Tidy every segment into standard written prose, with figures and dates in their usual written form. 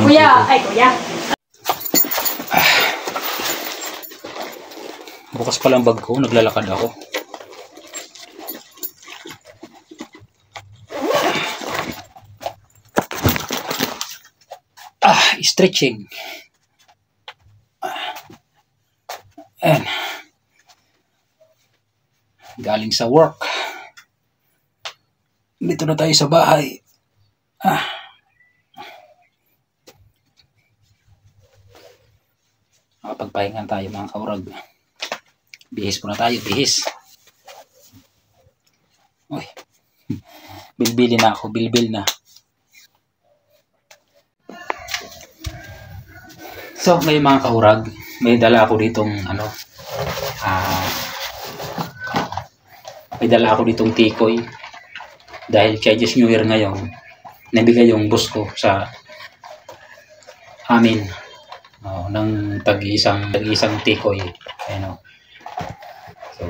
Kuya, ay kuya. Bukas pa lang bag ko, naglalakad ako. Stretching. Ayan. Galing sa work. Dito na tayo sa bahay. Makapagpahingan tayo mga kaurag. Bihis po na tayo, bihis. Uy. Bilbili na ako, bilbil na. So, ngayon mga kaurag, may dala ako ditong may dala ako ditong tikoy. Dahil Chinese New Year ngayon, nabigay yung boss ko sa amin ng tag-isang tikoy. Ayan, so,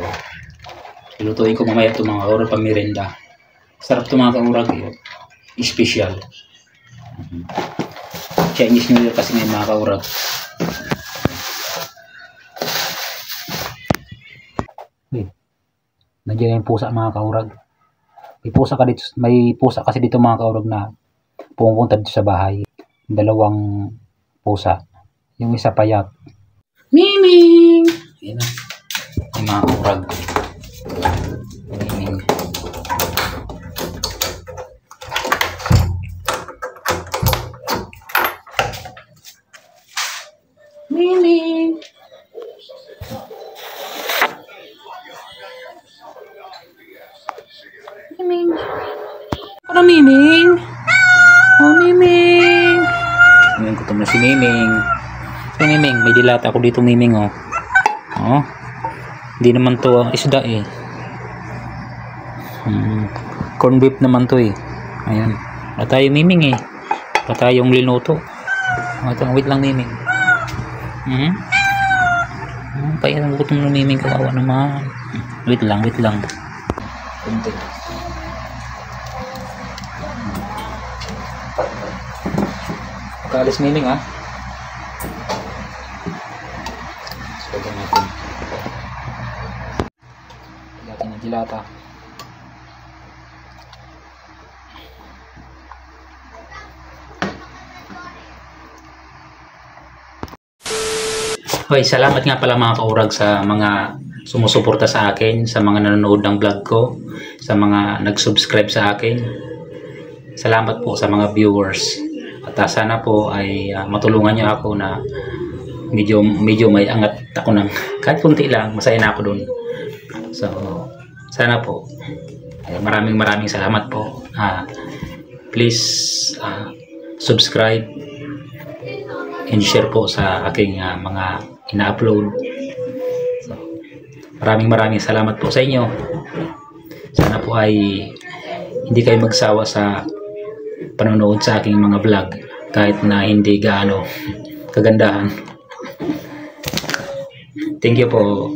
ilutuin ko mamaya ito mga kaurag pang merenda. Sarap ito mga kaurag, special. Chinese New Year kasi ngayon mga kaurag. Nandiyan yung pusa mga kaurag. May pusa kasi dito mga kaurag na pumupunta dito sa bahay. Dalawang pusa. Yung isa payat. Miming! Ayan na. Yung mga kaurag. Miming. Miming! Miming! Para Miming! Oh, Miming! Ngayon ko ito si Miming. So, Miming, may dilata ako dito Miming, oh. Oh. Hindi naman to isda eh. Corn beef naman to eh. Ayan. Wala tayo Miming eh. Wala tayong linuto. Wait lang Miming. Paya ang gutom ng Miming, kawawa naman. Wait lang. Kunti. Kaalis Miming ha. Lagyan natin. Lagyan ng dilata. Okay, salamat nga pala mga kaurag sa mga sumusuporta sa akin, sa mga nanonood ng vlog ko, sa mga nag-subscribe sa akin. Salamat po sa mga viewers. At sana po ay matulungan niyo ako na medyo may angat ako ng kahit kunti lang, masaya na ako dun. So, sana po ay maraming salamat po. Please subscribe and share po sa aking mga ina-upload. So, maraming salamat po sa inyo. Sana po ay hindi kayo magsawa sa panonood sa aking mga vlog kahit na hindi gaano kagandahan. Thank you po.